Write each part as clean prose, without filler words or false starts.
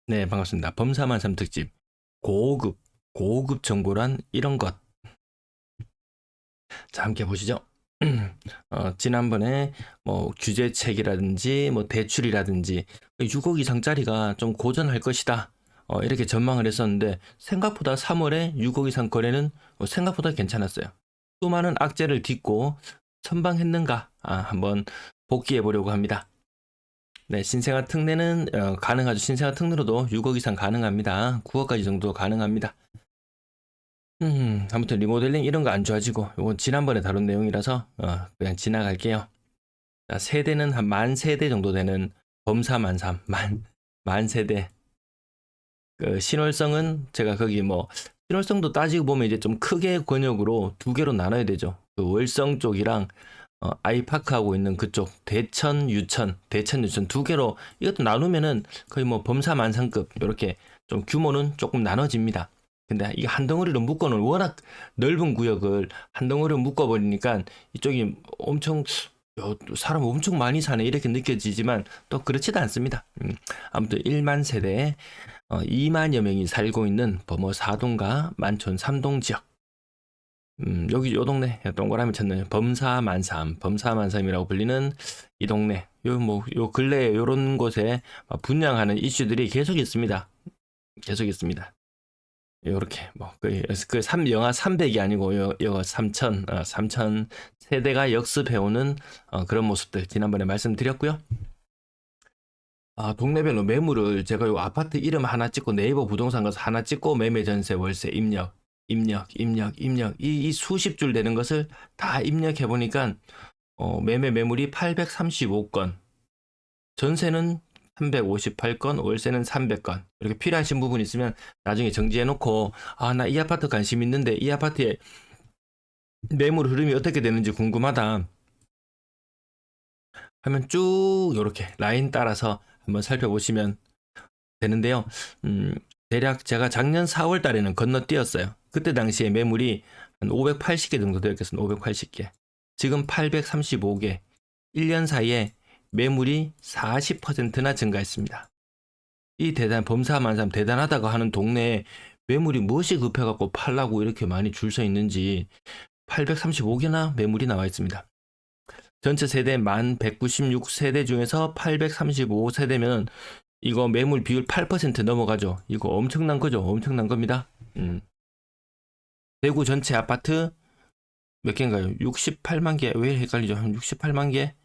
네, 반갑습니다. 범사만삼 특집 고급 정보란 이런 것. 자, 함께 보시죠. 지난번에 뭐 규제책이라든지 뭐 대출이라든지 6억 이상짜리가 좀 고전할 것이다. 이렇게 전망을 했었는데 생각보다 3월에 6억 이상 거래는 생각보다 괜찮았어요. 수많은 악재를 딛고 선방했는가? 한번 복귀해 보려고 합니다. 네, 신생아 특례는 가능하죠. 신생아 특례로도 6억 이상 가능합니다. 9억까지 정도 가능합니다. 아무튼 리모델링 이런 거 안 좋아지고 이건 지난번에 다룬 내용이라서 그냥 지나갈게요. 자, 세대는 한 10,000세대 정도 되는 범사만삼 만 세대. 그 신월성은 제가 거기 뭐 신월성도 따지고 보면 이제 좀 크게 권역으로 두 개로 나눠야 되죠. 그 월성 쪽이랑 아이파크 하고 있는 그쪽 대천 유천 두 개로 이것도 나누면은 거의 뭐 범사만상급 이렇게 좀 규모는 조금 나눠집니다. 근데 이 한 덩어리로 묶어놓은 워낙 넓은 구역을 한 덩어리로 묶어버리니까 이쪽이 엄청 사람 엄청 많이 사네 이렇게 느껴지지만 또 그렇지도 않습니다. 아무튼 1만 세대에 2만여 명이 살고 있는 범어 4동과 만촌 3동 지역. 여기 요 동네 동그라미 쳤네. 범사만삼이라고 불리는 이 동네. 요 근래에 요런 곳에 분양하는 이슈들이 계속 있습니다. 계속 있습니다. 요렇게 영하 300이 아니고 요 3000 세대가 역습해오는 그런 모습들 지난번에 말씀드렸고요. 동네별로 매물을 제가 요 아파트 이름 하나 찍고 네이버 부동산 가서 하나 찍고 매매 전세 월세 입력 이 수십 줄 되는 것을 다 입력해 보니까 매물이 835건, 전세는 358건, 월세는 300건. 이렇게 필요하신 부분 있으면 나중에 정지해 놓고 나 이 아파트 관심 있는데 이 아파트에 매물 흐름이 어떻게 되는지 궁금하다 하면 쭉 이렇게 라인 따라서 한번 살펴보시면 되는데요. 대략 제가 작년 4월 달에는 건너뛰었어요. 그때 당시에 매물이 한 580개 정도 되었겠습니다. 580개. 지금 835개. 1년 사이에 매물이 40%나 증가했습니다. 이 범사만삼 대단하다고 하는 동네에 매물이 무엇이 급해갖고 팔라고 이렇게 많이 줄 서 있는지 835개나 매물이 나와 있습니다. 전체 세대 1196세대 중에서 835세대면 이거 매물 비율 8% 넘어가죠. 이거 엄청난 거죠. 엄청난 겁니다. 대구 전체 아파트 몇 개인가요? 68만 개. 왜 헷갈리죠? 한 68만 개?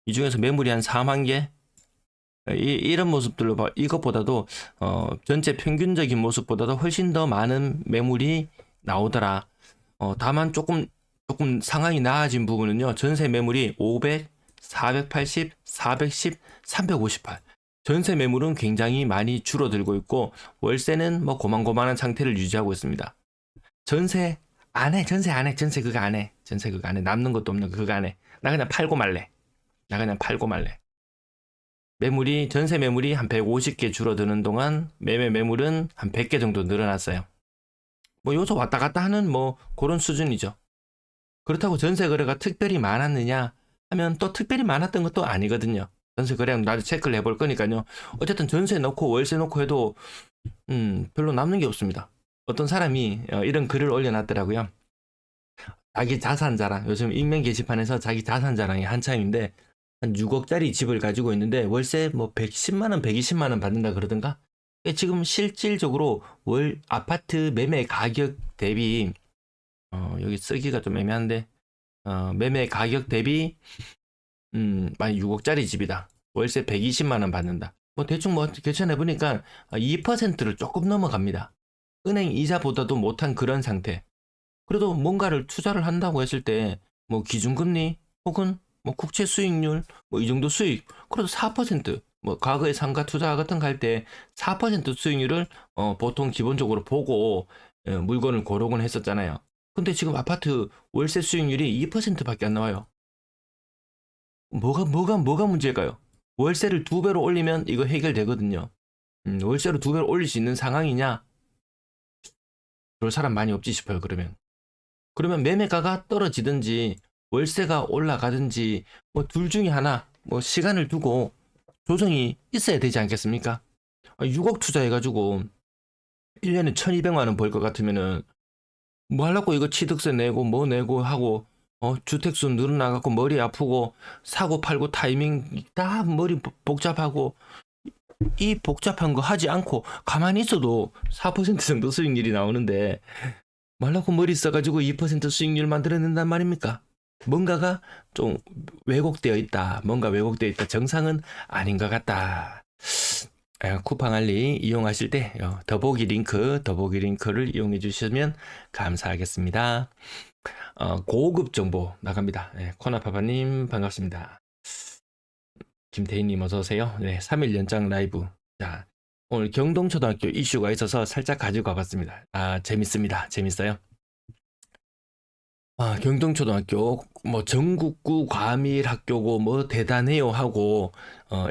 이 중에서 매물이 한 4만 개? 이런 모습들로 봐. 이것보다도 전체 평균적인 모습보다도 훨씬 더 많은 매물이 나오더라. 다만 조금 상황이 나아진 부분은요. 전세 매물이 500, 480, 410, 358. 전세 매물은 굉장히 많이 줄어들고 있고 월세는 뭐 고만고만한 상태를 유지하고 있습니다. 전세 안 해. 전세 그거 안 해. 남는 것도 없는 그거 안 해. 나 그냥 팔고 말래. 전세 매물이 한 150개 줄어드는 동안 매매 매물은 한 100개 정도 늘어났어요. 뭐 요소 왔다 갔다 하는 뭐 그런 수준이죠. 그렇다고 전세 거래가 특별히 많았느냐 하면 또 특별히 많았던 것도 아니거든요. 전세 거래는 나도 체크를 해볼 거니까요. 어쨌든 전세 넣고 월세 넣고 해도 별로 남는 게 없습니다. 어떤 사람이 이런 글을 올려놨더라고요. 자기 자산 자랑, 요즘 익명 게시판에서 자기 자산 자랑이 한참인데 한 6억짜리 집을 가지고 있는데 월세 뭐 110만 원, 120만 원 받는다 그러던가? 지금 실질적으로 월 아파트 매매 가격 대비 여기 쓰기가 좀 애매한데 매매 가격 대비 만약 6억짜리 집이다. 월세 120만 원 받는다. 뭐 대충 뭐 계산해 보니까 2%를 조금 넘어갑니다. 은행 이자보다도 못한 그런 상태. 그래도 뭔가를 투자를 한다고 했을 때 뭐 기준금리 혹은 뭐 국채 수익률 뭐 이 정도 수익 그래도 4%뭐 과거에 상가 투자 같은 거 할 때 4% 수익률을 보통 기본적으로 보고 물건을 고르곤 했었잖아요. 근데 지금 아파트 월세 수익률이 2%밖에 안 나와요. 뭐가 문제일까요? 월세를 2배로 올리면 이거 해결되거든요. 월세를 2배로 올릴 수 있는 상황이냐? 그럴 사람 많이 없지 싶어요, 그러면 매매가가 떨어지든지 월세가 올라가든지 뭐 둘 중에 하나 뭐 시간을 두고 조정이 있어야 되지 않겠습니까? 6억 투자해가지고 1년에 1200만 원 벌 것 같으면은 뭐 하려고 이거 취득세 내고 뭐 내고 하고 주택수 늘어나갖고 머리 아프고 사고 팔고 타이밍 다 머리 복잡하고 이 복잡한 거 하지 않고 가만히 있어도 4% 정도 수익률이 나오는데 말라고 머리 써가지고 2% 수익률 만들어낸단 말입니까? 뭔가가 좀 왜곡되어 있다. 뭔가 왜곡되어 있다. 정상은 아닌 것 같다. 쿠팡알리 이용하실 때 더보기 링크를 이용해 주시면 감사하겠습니다. 고급 정보 나갑니다. 코나파파님 반갑습니다. 김태희님 어서 오세요. 3일 연장 라이브. 자, 오늘 경동초등학교 이슈가 있어서 살짝 가지고 와봤습니다. 재밌습니다. 재밌어요. 경동초등학교 뭐 전국구 과밀학교고 뭐 대단해요 하고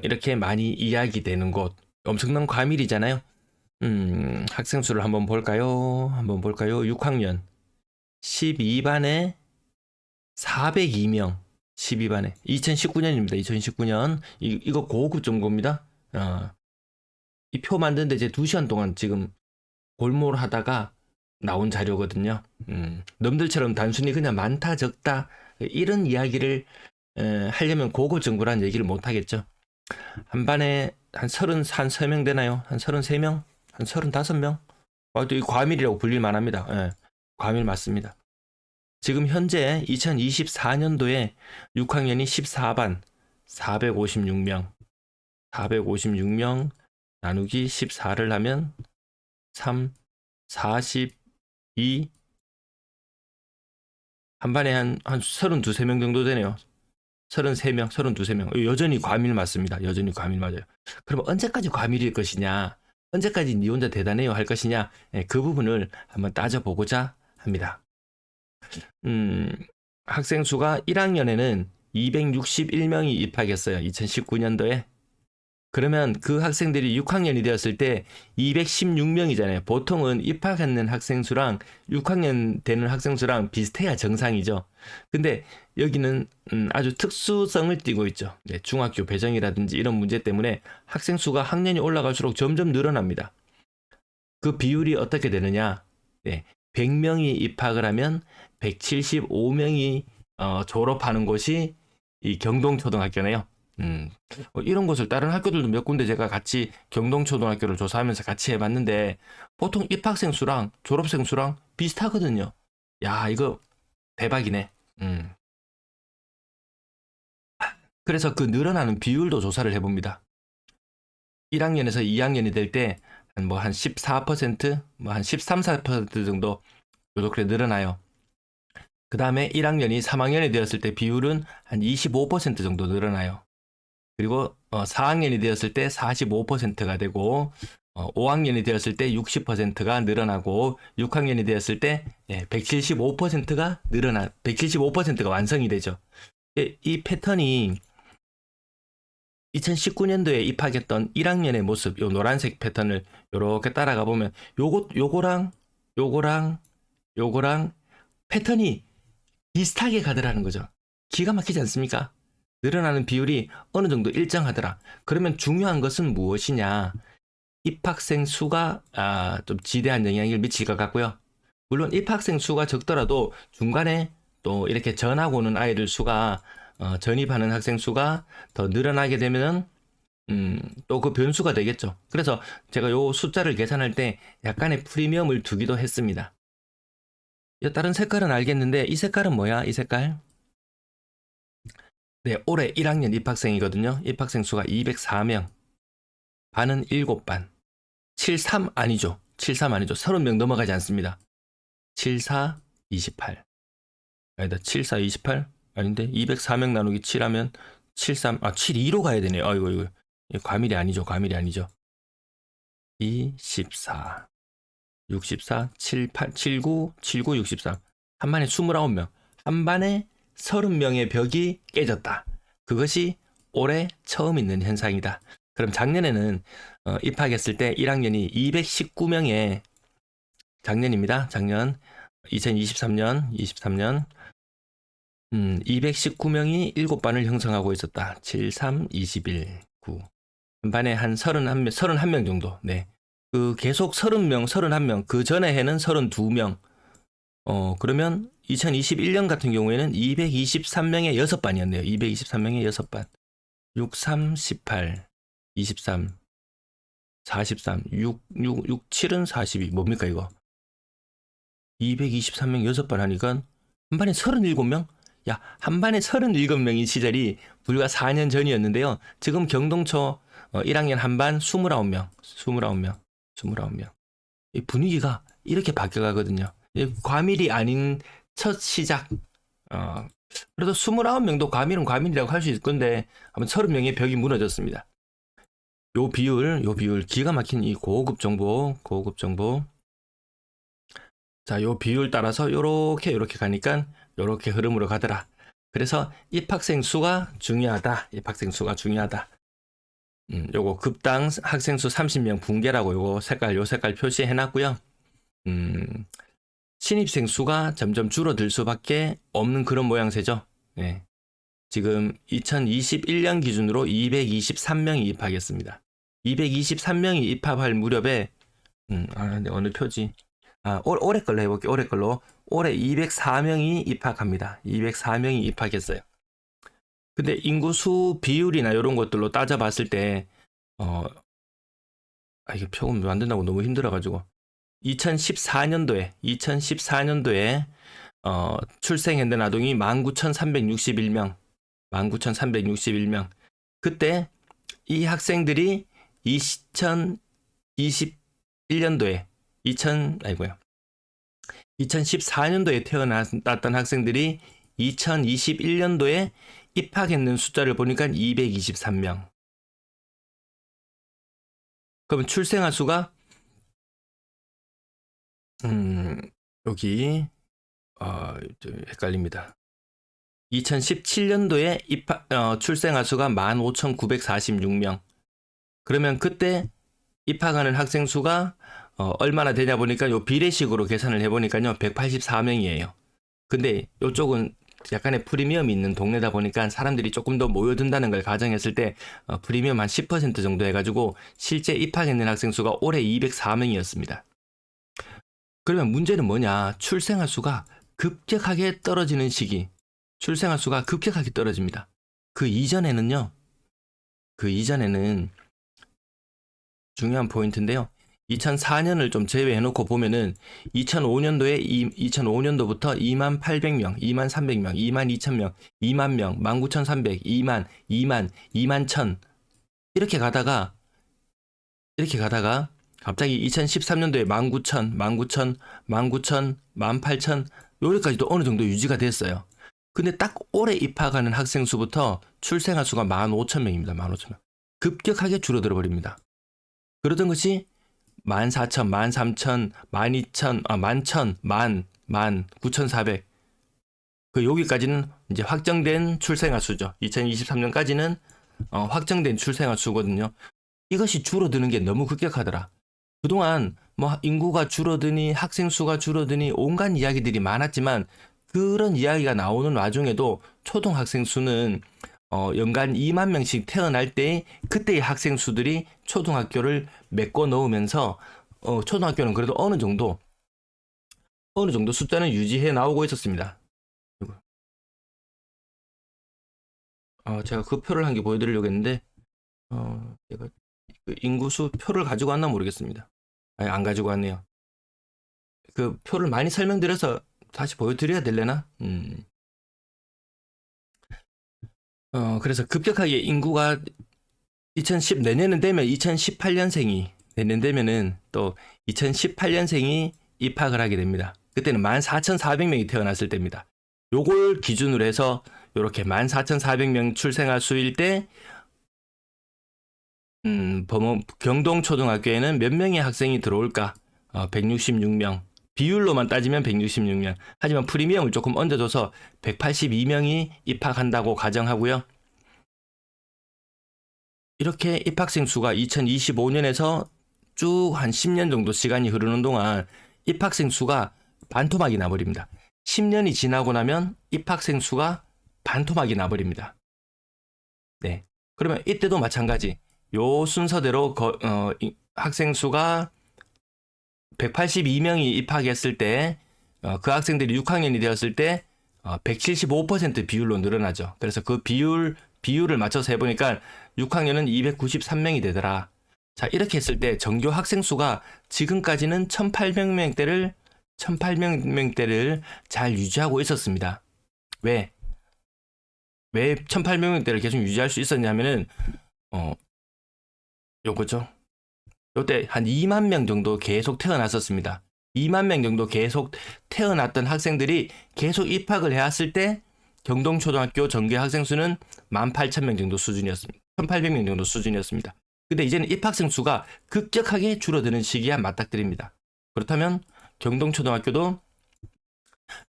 이렇게 많이 이야기되는 곳 엄청난 과밀이잖아요. 학생 수를 한번 볼까요? 6학년 12반에 402명 12반에 2019년입니다. 2019년 이거 고급 정보입니다. 이 표 만드는데 이제 2시간 동안 지금 골몰하다가 나온 자료거든요. 남들처럼 단순히 그냥 많다 적다 이런 이야기를 하려면 고급 정보란 얘기를 못 하겠죠. 한 반에 한 33명 되나요? 한 33명? 한 35명? 또 이 과밀이라고 불릴 만합니다. 과밀 맞습니다. 지금 현재 2024년도에 6학년이 14반 456명 456명 나누기 14를 하면 3, 42 한 반에 한 32명 정도 되네요. 33명, 32명. 여전히 과밀 맞습니다. 여전히 과밀 맞아요. 그럼 언제까지 과밀일 것이냐? 언제까지 니 혼자 대단해요 할 것이냐? 그 부분을 한번 따져보고자 합니다. 학생 수가 1학년에는 261명이 입학했어요. 2019년도에. 그러면 그 학생들이 6학년이 되었을 때 216명이잖아요. 보통은 입학하는 학생 수랑 6학년 되는 학생 수랑 비슷해야 정상이죠. 근데 여기는 아주 특수성을 띠고 있죠. 중학교 배정이라든지 이런 문제 때문에 학생 수가 학년이 올라갈수록 점점 늘어납니다. 그 비율이 어떻게 되느냐? 100명이 입학을 하면 175명이 졸업하는 곳이 이 경동초등학교네요. 이런 곳을 다른 학교들도 몇 군데 제가 같이 경동초등학교를 조사하면서 같이 해봤는데 보통 입학생 수랑 졸업생 수랑 비슷하거든요. 야, 이거 대박이네. 그래서 그 늘어나는 비율도 조사를 해봅니다. 1학년에서 2학년이 될 때 한 14%, 한 13, 14% 정도 요렇게 늘어나요. 그 다음에 1학년이 3학년이 되었을 때 비율은 한 25% 정도 늘어나요. 그리고 4학년이 되었을 때 45%가 되고 5학년이 되었을 때 60%가 늘어나고 6학년이 되었을 때 175%가 175%가 완성이 되죠. 이 패턴이 2019년도에 입학했던 1학년의 모습, 요 노란색 패턴을 요렇게 따라가 보면 요거랑 패턴이 비슷하게 가더라는 거죠. 기가 막히지 않습니까? 늘어나는 비율이 어느 정도 일정하더라. 그러면 중요한 것은 무엇이냐? 입학생 수가 좀 지대한 영향을 미칠 것 같고요. 물론 입학생 수가 적더라도 중간에 또 이렇게 전학 오는 아이들 수가 전입하는 학생 수가 더 늘어나게 되면 또 그 변수가 되겠죠. 그래서 제가 요 숫자를 계산할 때 약간의 프리미엄을 두기도 했습니다. 다른 색깔은 알겠는데 이 색깔은 뭐야? 이 색깔? 올해 1학년 입학생이거든요. 입학생 수가 204명. 반은 7반. 73 아니죠. 30명 넘어가지 않습니다. 74, 28. 아니다. 74, 28? 아닌데 204명 나누기 7하면 73, 72로 가야 되네요. 이거. 과밀이 아니죠. 24, 64, 78, 79, 63. 한 반에 29명. 한 반에 30명의 벽이 깨졌다. 그것이 올해 처음 있는 현상이다. 그럼 작년에는 입학했을 때 1학년이 219명의 작년입니다. 작년 2023년 219명이 7반을 형성하고 있었다. 7, 3, 21, 9. 한 반에 한 31명 정도. 네. 그 계속 30명, 31명, 그 전에 해는 32명. 그러면 2021년 같은 경우에는 223명의 6반이었네요. 223명의 6반. 63, 18, 23, 43, 7은 42. 뭡니까, 이거? 223명 6반 하니까 한 반에 37명? 야, 한 반에 37명인 시절이 불과 4년 전이었는데요. 지금 경동초 1학년 한 반 29명, 29명, 29명. 이 분위기가 이렇게 바뀌어가거든요. 과밀이 아닌 첫 시작. 그래도 29명도 과밀은 과밀이라고 할 수 있을 건데 아마 30명의 벽이 무너졌습니다. 요 비율 기가 막힌 이 고급 정보. 자, 요 비율 따라서 요렇게 가니까 요렇게 흐름으로 가더라. 그래서 입학생 수가 중요하다. 요거 급당 학생 수 30명 붕괴라고 요 색깔 표시해 놨고요. 신입생 수가 점점 줄어들 수밖에 없는 그런 모양새죠. 네. 지금 2021년 기준으로 223명이 입학했습니다. 223명이 입학할 무렵에 근데 어느 표지? 올해 걸로 해볼게요. 올해 204명이 입학합니다. 204명이 입학했어요. 근데 인구수 비율이나 이런 것들로 따져봤을 때 이게 표금 만든다고 너무 힘들어가지고 2014년도에 출생했던 아동이 19,361명. 그때 이 학생들이 2014년도에 태어났던 학생들이 2021년도에 입학했는 숫자를 보니까 223명. 그러면 출생아 수가 여기 헷갈립니다. 2017년도에 출생아 수가 15,946명. 그러면 그때 입학하는 학생 수가 얼마나 되냐 보니까 요 비례식으로 계산을 해보니까요 184명이에요. 근데 요쪽은 약간의 프리미엄이 있는 동네다 보니까 사람들이 조금 더 모여든다는 걸 가정했을 때 프리미엄 한 10% 정도 해가지고 실제 입학했는 학생 수가 올해 204명이었습니다. 그러면 문제는 뭐냐? 출생아 수가 급격하게 떨어지는 시기. 출생아 수가 급격하게 떨어집니다. 그 이전에는 중요한 포인트인데요. 2004년을 좀 제외해놓고 보면은 2005년도부터 2만 800명, 2만 300명, 2만 2000명, 2만 명, 19,300, 2만, 2만 1000 이렇게 가다가 갑자기 2013년도에 19,000, 18,000 여기까지도 어느 정도 유지가 됐어요. 근데 딱 올해 입학하는 학생 수부터 출생아 수가 15,000명입니다. 15,000명. 급격하게 줄어들어 버립니다. 그러던 것이 14,000, 13,000, 12,000, 11,000, 9,400. 여기까지는 이제 확정된 출생아 수죠. 2023년까지는 확정된 출생아 수거든요. 이것이 줄어드는 게 너무 급격하더라. 그동안 인구가 줄어드니 학생 수가 줄어드니 온갖 이야기들이 많았지만 그런 이야기가 나오는 와중에도 초등학생 수는 연간 2만 명씩 태어날 때 그때의 학생 수들이 초등학교를 메꿔 넣으면서 초등학교는 그래도 어느 정도 숫자는 유지해 나오고 있었습니다. 제가 그 표를 한 개 보여드리려고 했는데 제가 그 인구수 표를 가지고 왔나 모르겠습니다. 안 가지고 왔네요. 그 표를 많이 설명드려서 다시 보여드려야 되려나? 그래서 급격하게 인구가 내년은 되면 2018년생이 내년 되면은 또 2018년생이 입학을 하게 됩니다. 그때는 14,400명이 태어났을 때입니다. 요걸 기준으로 해서 이렇게 14,400명 출생아 수일 때 경동초등학교에는 몇 명의 학생이 들어올까? 166명. 비율로만 따지면 166명. 하지만 프리미엄을 조금 얹어줘서 182명이 입학한다고 가정하고요. 이렇게 입학생 수가 2025년에서 쭉 한 10년 정도 시간이 흐르는 동안 입학생 수가 반토막이 나버립니다. 10년이 지나고 나면 입학생 수가 반토막이 나버립니다. 네. 그러면 이때도 마찬가지. 요 순서대로 학생 수가 182명이 입학했을 때 그 학생들이 6학년이 되었을 때 175% 비율로 늘어나죠. 그래서 그 비율을 맞춰서 해보니까 6학년은 293명이 되더라. 자, 이렇게 했을 때 전교 학생 수가 지금까지는 1800명대를 잘 유지하고 있었습니다. 왜 1800명대를 계속 유지할 수 있었냐면은 요거죠. 요때 한 2만 명 정도 계속 태어났었습니다. 2만 명 정도 계속 태어났던 학생들이 계속 입학을 해왔을 때 경동초등학교 전교 학생 수는 18,000명 정도 수준이었습니다. 1,800명 정도 수준이었습니다. 근데 이제는 입학생 수가 급격하게 줄어드는 시기에 맞닥뜨립니다. 그렇다면 경동초등학교도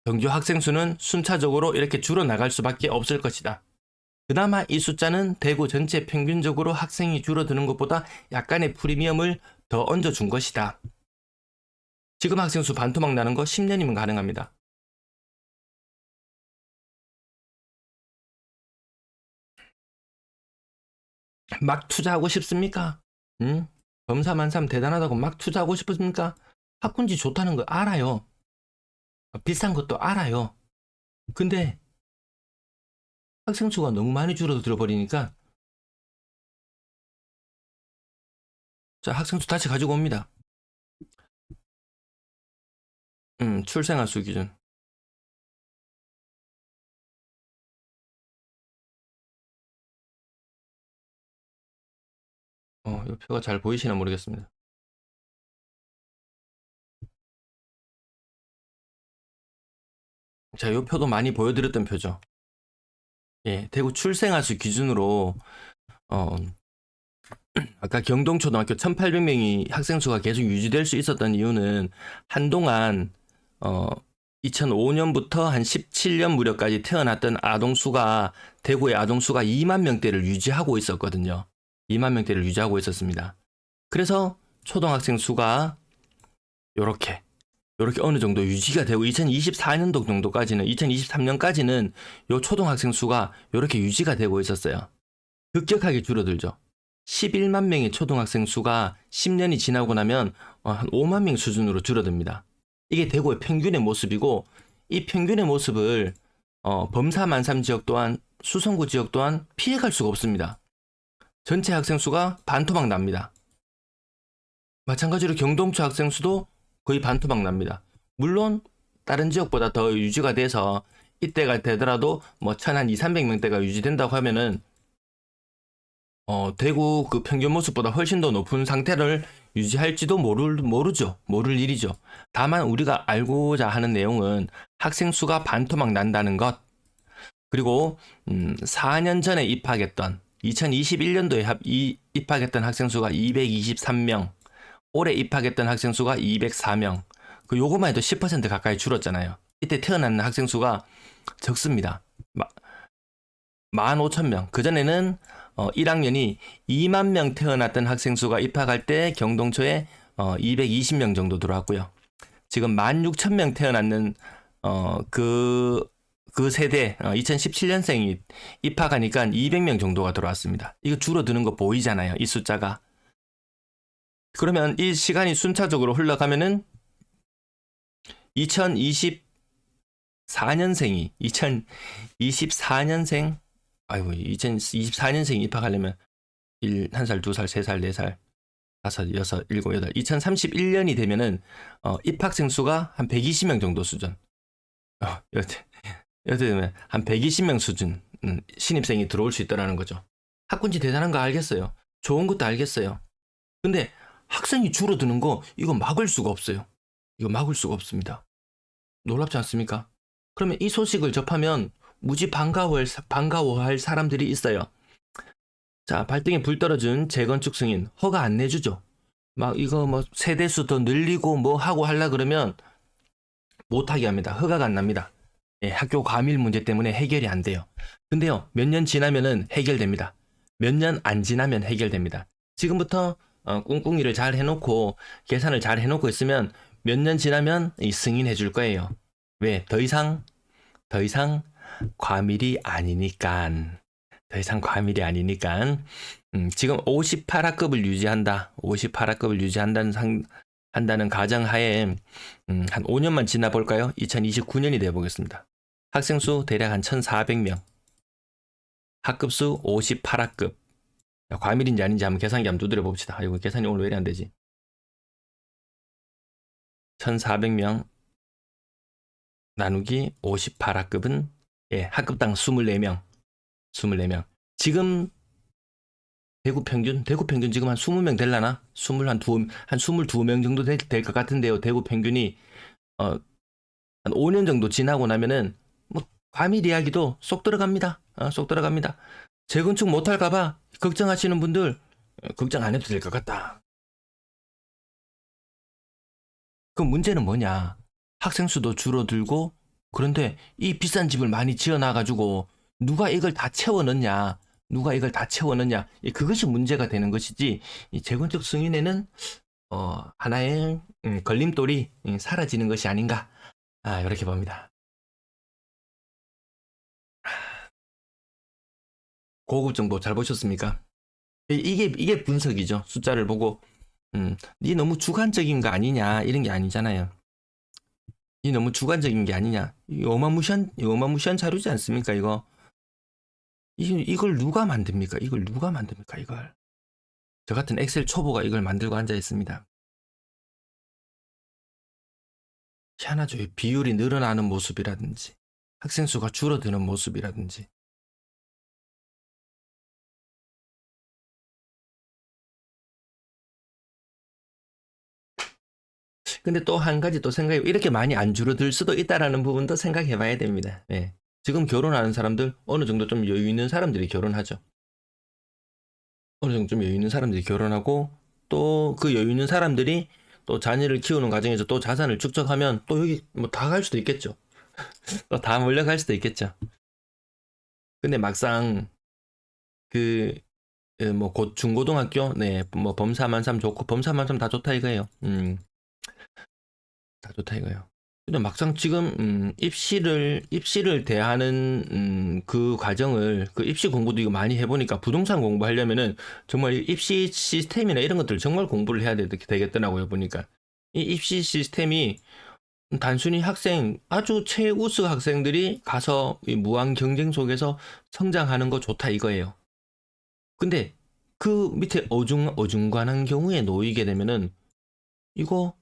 전교 학생 수는 순차적으로 이렇게 줄어나갈 수밖에 없을 것이다. 그나마 이 숫자는 대구 전체 평균적으로 학생이 줄어드는 것보다 약간의 프리미엄을 더 얹어준 것이다. 지금 학생 수 반토막 나는 거 10년이면 가능합니다. 막 투자하고 싶습니까? 응? 범사만삼 대단하다고 막 투자하고 싶습니까? 학군지 좋다는 거 알아요. 비싼 것도 알아요. 근데 학생 수가 너무 많이 줄어들어 버리니까 자, 학생 수 다시 가지고 옵니다. 출생아 수 기준. 이 표가 잘 보이시나 모르겠습니다. 자, 이 표도 많이 보여드렸던 표죠. 예, 대구 출생아 수 기준으로 어, 아까 경동초등학교 1,800명이 학생 수가 계속 유지될 수 있었던 이유는 한동안 2005년부터 한 17년 무렵까지 태어났던 아동 수가 대구의 아동 수가 2만 명대를 유지하고 있었거든요. 2만 명대를 유지하고 있었습니다. 그래서 초등학생 수가 요렇게 어느 정도 유지가 되고 2024년도 정도까지는 2023년까지는 요 초등학생 수가 요렇게 유지가 되고 있었어요. 급격하게 줄어들죠. 11만 명의 초등학생 수가 10년이 지나고 나면 한 5만 명 수준으로 줄어듭니다. 이게 대구의 평균의 모습이고 이 평균의 모습을 범사만삼 지역 또한 수성구 지역 또한 피해갈 수가 없습니다. 전체 학생 수가 반토막 납니다. 마찬가지로 경동초 학생 수도 거의 반토막 납니다. 물론 다른 지역보다 더 유지가 돼서 이때가 되더라도 뭐 1,200~300명대가 유지된다고 하면은 대구 그 평균 모습보다 훨씬 더 높은 상태를 유지할지도 모르죠. 모를 일이죠. 다만 우리가 알고자 하는 내용은 학생 수가 반토막 난다는 것. 그리고 4년 전에 입학했던 2021년도에 입학했던 학생 수가 223명. 올해 입학했던 학생 수가 204명. 그 요거만 해도 10% 가까이 줄었잖아요. 이때 태어난 학생 수가 적습니다. 15,000명. 그전에는 1학년이 2만 명 태어났던 학생 수가 입학할 때 경동초에 220명 정도 들어왔고요. 지금 16,000명 태어났는 그 세대 2017년생이 입학하니까 200명 정도가 들어왔습니다. 이거 줄어드는 거 보이잖아요. 이 숫자가. 그러면 이 시간이 순차적으로 흘러가면은 2024년생이 2024년생 아이고 2024년생이 입학하려면 1살, 2살, 3살, 4살, 5, 6, 7, 8 2031년이 되면은 입학생 수가 한 120명 정도 수준. 이렇게 되면 한 120명 수준 신입생이 들어올 수 있다라는 거죠. 학군지 대단한 거 알겠어요. 좋은 것도 알겠어요. 근데 학생이 줄어드는 거 이거 막을 수가 없어요. 이거 막을 수가 없습니다. 놀랍지 않습니까? 그러면 이 소식을 접하면 무지 반가워할 사람들이 있어요. 자, 발등에 불 떨어진 재건축 승인 허가 안 내주죠. 막 이거 뭐 세대수 더 늘리고 뭐 하고 하려 그러면 못하게 합니다. 허가가 안 납니다. 예, 학교 과밀 문제 때문에 해결이 안 돼요. 근데요, 몇 년 지나면은 해결됩니다. 몇 년 안 지나면 해결됩니다. 지금부터 꿍꿍이를 잘 해놓고 계산을 잘 해놓고 있으면 몇 년 지나면 승인해 줄 거예요. 왜? 더 이상 과밀이 아니니까. 더 이상 과밀이 아니니까. 지금 58학급을 유지한다. 58학급을 한다는 가정하에 한 5년만 지나 볼까요? 2029년이 되어 보겠습니다. 학생 수 대략 한 1,400명. 학급 수 58학급. 과밀인지 아닌지 한번 계산기 한번 두드려 봅시다. 아이고, 계산이 오늘 왜 이래 안 되지? 1,400명 나누기 58학급은 학급당 24명. 24명. 지금 대구 평균 지금 한 20명 될라나? 한 22명 정도 될 것 같은데요. 대구 평균이 한 5년 정도 지나고 나면은 뭐 과밀 이야기도 쏙 들어갑니다. 쏙 들어갑니다. 재건축 못할까봐 걱정하시는 분들 걱정 안 해도 될 것 같다. 그 문제는 뭐냐? 학생 수도 줄어들고, 그런데 이 비싼 집을 많이 지어놔가지고 누가 이걸 다 채워 넣냐? 그것이 문제가 되는 것이지, 이 재건축 승인에는 하나의 걸림돌이 사라지는 것이 아닌가, 이렇게 봅니다. 고급 정보 잘 보셨습니까? 이게 분석이죠. 숫자를 보고 니 너무 주관적인 거 아니냐, 이런 게 아니잖아요. 니 너무 주관적인 게 아니냐. 어마무시한 자료지 않습니까, 이거? 이걸 누가 만듭니까? 이걸. 저 같은 엑셀 초보가 이걸 만들고 앉아 있습니다. 희한하죠. 비율이 늘어나는 모습이라든지, 학생 수가 줄어드는 모습이라든지. 근데 또 한 가지 또 생각해, 이렇게 많이 안 줄어들 수도 있다라는 부분도 생각해 봐야 됩니다. 네. 지금 결혼하는 사람들, 어느 정도 좀 여유 있는 사람들이 결혼하죠. 어느 정도 좀 여유 있는 사람들이 결혼하고, 또 그 여유 있는 사람들이 또 자녀를 키우는 과정에서 또 자산을 축적하면 또 여기 뭐 다 갈 수도 있겠죠. 또 다 몰려갈 수도 있겠죠. 근데 막상 뭐 곧 중고등학교, 뭐 범사만삼 좋고, 범사만삼 다 좋다 이거예요. 다 좋다 이거예요. 근데 막상 지금 입시를 대하는 그 과정을, 그 입시 공부도 이거 많이 해보니까, 부동산 공부하려면은 정말 입시 시스템이나 이런 것들 정말 공부를 해야 되겠더라고요. 보니까 이 입시 시스템이 단순히 아주 최우수 학생들이 가서 이 무한 경쟁 속에서 성장하는 거 좋다 이거예요. 근데 그 밑에 어중간한 경우에 놓이게 되면은, 이거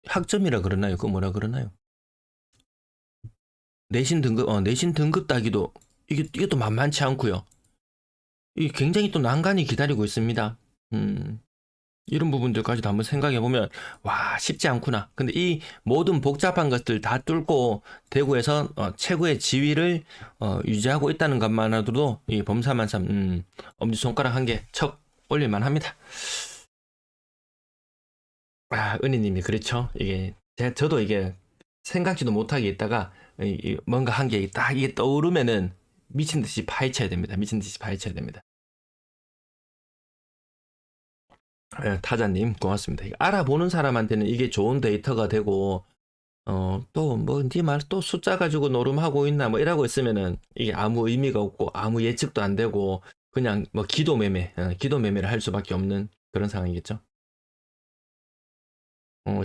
학점이라 그러나요? 그거 뭐라 그러나요? 내신 등급 따기도 이게 또 만만치 않고요. 이 굉장히 또 난관이 기다리고 있습니다. 이런 부분들까지도 한번 생각해 보면, 와, 쉽지 않구나. 근데 이 모든 복잡한 것들 다 뚫고 대구에서 최고의 지위를 유지하고 있다는 것만으로도 이 범사만삼 엄지손가락 한 개 척 올릴만 합니다. 은희님이 그렇죠. 저도 이게 생각지도 못하게 있다가 뭔가 한 게 딱 이게 떠오르면은 미친 듯이 파헤쳐야 됩니다. 타자님 고맙습니다. 알아보는 사람한테는 이게 좋은 데이터가 되고, 또 뭐 네 말 또 숫자 가지고 노름하고 있나 뭐 이러고 있으면은 이게 아무 의미가 없고 아무 예측도 안 되고, 그냥 뭐 기도매매를 할 수밖에 없는 그런 상황이겠죠.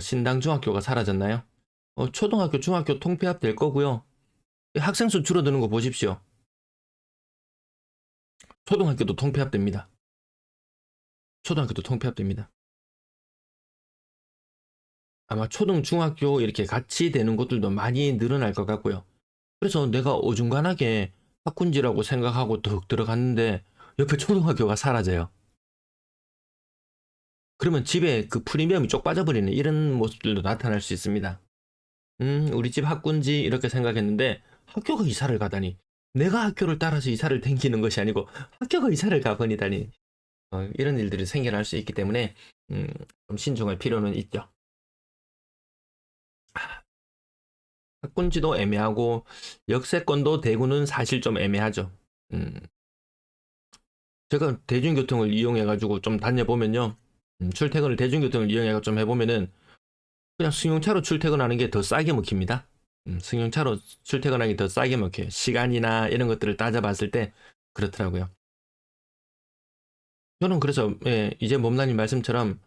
신당 중학교가 사라졌나요? 초등학교, 중학교 통폐합 될 거고요. 학생 수 줄어드는 거 보십시오. 초등학교도 통폐합됩니다. 아마 초등, 중학교 이렇게 같이 되는 것들도 많이 늘어날 것 같고요. 그래서 내가 어중간하게 학군지라고 생각하고 득 들어갔는데 옆에 초등학교가 사라져요. 그러면 집에 그 프리미엄이 쪽 빠져버리는 이런 모습들도 나타날 수 있습니다. 우리 집 학군지 이렇게 생각했는데 학교가 이사를 가다니. 내가 학교를 따라서 이사를 댕기는 것이 아니고 학교가 이사를 가버리다니. 이런 일들이 생겨날 수 있기 때문에 좀 신중할 필요는 있죠. 학군지도 애매하고 역세권도 대구는 사실 좀 애매하죠. 제가 대중교통을 이용해가지고 좀 다녀보면요. 출퇴근을 대중교통을 이용해서 좀 해보면은 그냥 승용차로 출퇴근하는 게 더 싸게 먹힙니다. 승용차로 출퇴근하기 더 싸게 먹혀요. 시간이나 이런 것들을 따져봤을 때 그렇더라고요. 저는 그래서 예, 이제 몸나님 말씀처럼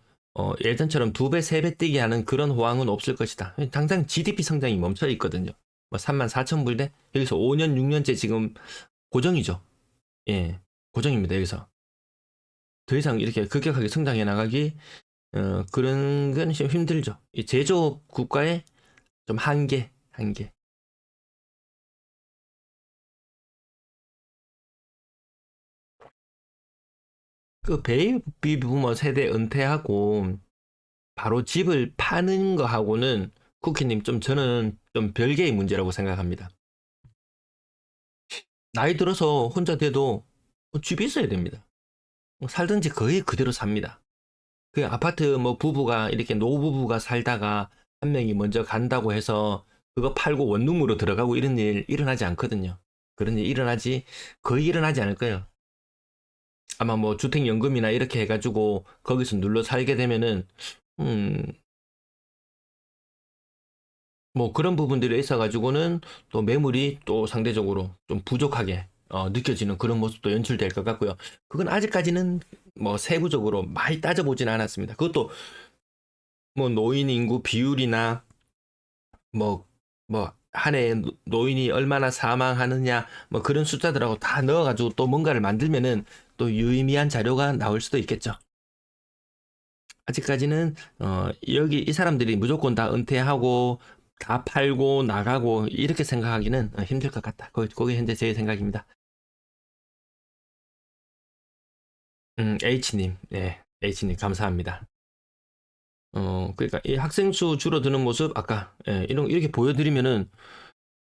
예전처럼 두 배, 세 배 뛰기 하는 그런 호황은 없을 것이다. 당장 GDP 성장이 멈춰 있거든요. 뭐 3만 4천 불대 여기서 5년, 6년째 지금 고정이죠. 예, 고정입니다. 여기서 더 이상 이렇게 급격하게 성장해 나가기 그런 건 좀 힘들죠. 이 제조업 국가의 좀 한계, 한계. 그 베이비 부머 세대 은퇴하고 바로 집을 파는 거하고는 쿠키님 좀 저는 좀 별개의 문제라고 생각합니다. 나이 들어서 혼자 돼도 집이 있어야 됩니다. 살든지 거의 그대로 삽니다. 그 아파트 뭐 부부가 이렇게 노부부가 살다가 한 명이 먼저 간다고 해서 그거 팔고 원룸으로 들어가고 이런 일 일어나지 않거든요. 그런 일 일어나지 거의 일어나지 않을 거예요. 아마 뭐 주택연금이나 이렇게 해가지고 거기서 눌러 살게 되면은 음, 뭐 그런 부분들이 있어가지고는 또 매물이 또 상대적으로 좀 부족하게 느껴지는 그런 모습도 연출될 것 같고요. 그건 아직까지는 뭐 세부적으로 많이 따져보진 않았습니다. 그것도 뭐 노인 인구 비율이나 뭐, 뭐, 한 해에 노인이 얼마나 사망하느냐, 뭐 그런 숫자들하고 다 넣어가지고 또 뭔가를 만들면은 또 유의미한 자료가 나올 수도 있겠죠. 아직까지는, 여기 이 사람들이 무조건 다 은퇴하고 다 팔고 나가고 이렇게 생각하기는 힘들 것 같다. 그게 현재 제 생각입니다. H님, 네, H님 감사합니다. 그러니까 이 학생 수 줄어드는 모습 아까 예, 이렇게 보여드리면은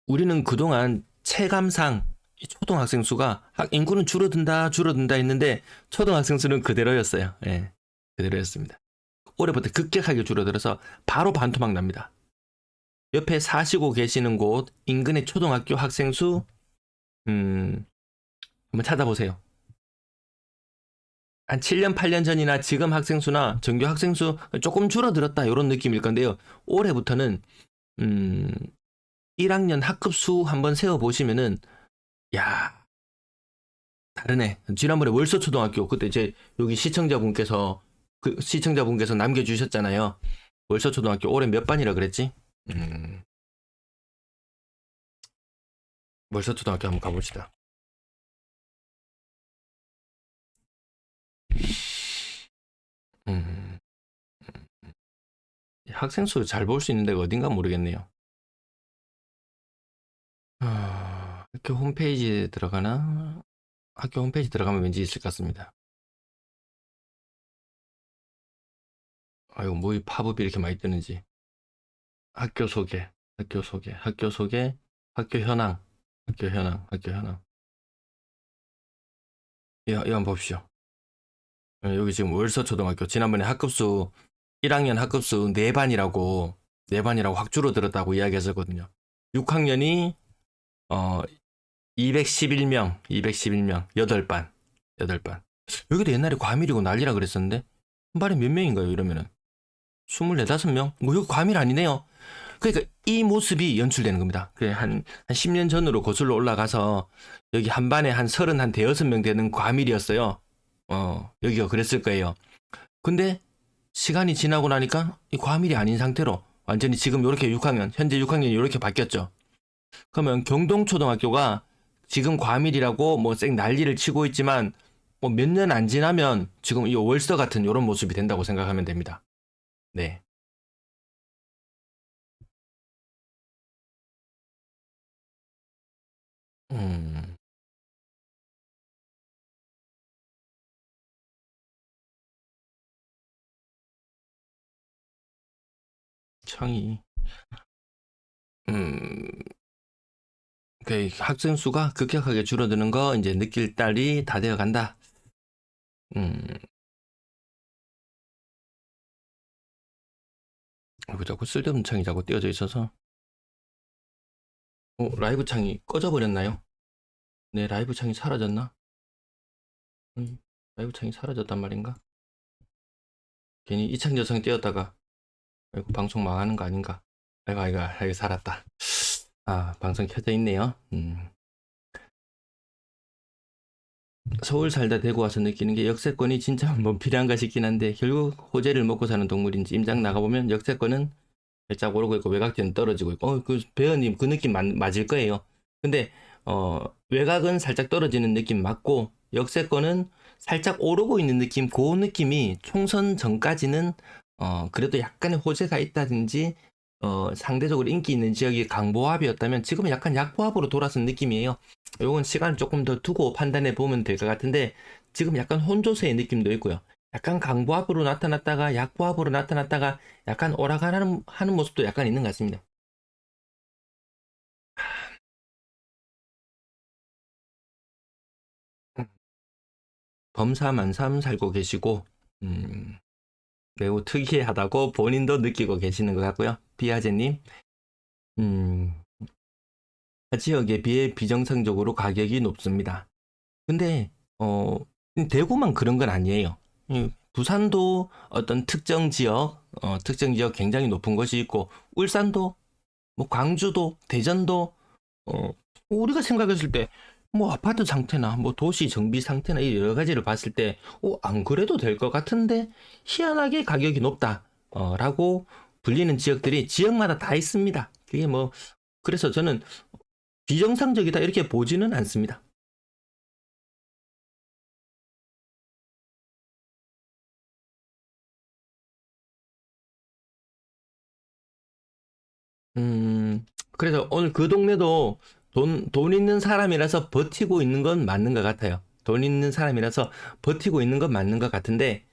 우리는 그동안 체감상 이 초등학생 수가 인구는 줄어든다 했는데 초등학생 수는 그대로였어요. 예, 그대로였습니다. 올해부터 급격하게 줄어들어서 바로 반토막 납니다. 옆에 사시고 계시는 곳 인근의 초등학교 학생 수 한번 찾아보세요. 한 7년, 8년 전이나 지금 학생 수나 전교 학생 수 조금 줄어들었다 이런 느낌일 건데요. 올해부터는 음, 1학년 학급 수 한번 세어 보시면은 야 다르네. 지난번에 월서초등학교 그때 이제 여기 시청자분께서 남겨주셨잖아요. 월서초등학교 올해 몇 반이라 그랬지? 음, 월서초등학교 한번 가봅시다. 음, 학생 수 잘 볼 수 있는 데가 어딘가 모르겠네요. 학교 홈페이지에 들어가나? 학교 홈페이지 들어가면 왠지 있을 것 같습니다. 아이고 뭐이 팝업이 이렇게 많이 뜨는지. 학교 소개, 학교 소개, 학교 소개, 학교 현황, 학교 현황, 학교 현황. 이거 한번 봅시오. 여기 지금 월서초등학교 지난번에 학급수 1학년 학급수 4반이라고 4반이라고 확 줄어들었다고 이야기했었거든요. 6학년이 어 211명, 211명, 8반, 8반. 여기도 옛날에 과밀이고 난리라 그랬었는데 한 반에 몇 명인가요? 이러면은 24, 5명? 뭐 여기 과밀 아니네요. 그러니까 이 모습이 연출되는 겁니다. 한 10년 전으로 거슬러 올라가서 여기 한 반에 한 30, 한 대여섯 명 되는 과밀이었어요. 여기가 그랬을 거예요. 근데 시간이 지나고 나니까 이 과밀이 아닌 상태로 완전히 지금 이렇게 6학년, 현재 6학년이 이렇게 바뀌었죠. 그러면 경동초등학교가 지금 과밀이라고 뭐 쌩 난리를 치고 있지만 뭐 몇 년 안 지나면 지금 이 월서 같은 이런 모습이 된다고 생각하면 됩니다. 네. 음, 청이. 음, 그 학생 수가 급격하게 줄어드는 거 이제 느낄 달이 다 되어 간다. 음, 그 자꾸 쓸데없는 창이 자꾸 띄어져 있어서. 라이브 창이 꺼져 버렸나요? 네, 라이브 창이 사라졌나? 라이브 창이 사라졌단 말인가? 괜히 이창 여성 띄었다가 아이고, 방송 망하는 거 아닌가? 아이고, 아이고, 아이고, 살았다. 아, 방송 켜져 있네요. 서울 살다 대구 와서 느끼는 게 역세권이 진짜 뭐 필요한가 싶긴 한데 결국 호재를 먹고 사는 동물인지 임장 나가보면 역세권은 살짝 오르고 있고 외곽지는 떨어지고 있고 그 배현님 그 느낌 맞을 거예요. 근데 외곽은 살짝 떨어지는 느낌 맞고 역세권은 살짝 오르고 있는 느낌 그 느낌이 총선 전까지는 그래도 약간의 호재가 있다든지 상대적으로 인기 있는 지역이 강보합이었다면 지금은 약간 약보합으로 돌아선 느낌이에요. 요건 시간을 조금 더 두고 판단해 보면 될 것 같은데 지금 약간 혼조세의 느낌도 있고요. 약간 강보합으로 나타났다가 약보합으로 나타났다가 약간 오락가는 하는 모습도 약간 있는 것 같습니다. 범사만삼 살고 계시고 매우 특이하다고 본인도 느끼고 계시는 것 같고요. 비아제님 음, 타 지역에 비해 비정상적으로 가격이 높습니다. 근데 대구만 그런 건 아니에요. 부산도 어떤 특정 지역 굉장히 높은 것이 있고 울산도 뭐 광주도 대전도 우리가 생각했을 때 뭐 아파트 상태나 뭐 도시 정비 상태나 이 여러 가지를 봤을 때 안 그래도 될 것 같은데 희한하게 가격이 높다 라고 불리는 지역들이 지역마다 다 있습니다. 그게 뭐 그래서 저는 비정상적이다 이렇게 보지는 않습니다. 그래서 오늘 그 동네도 돈 있는 사람이라서 버티고 있는 건 맞는 것 같아요. 돈 있는 사람이라서 버티고 있는 건 맞는 것 같은데,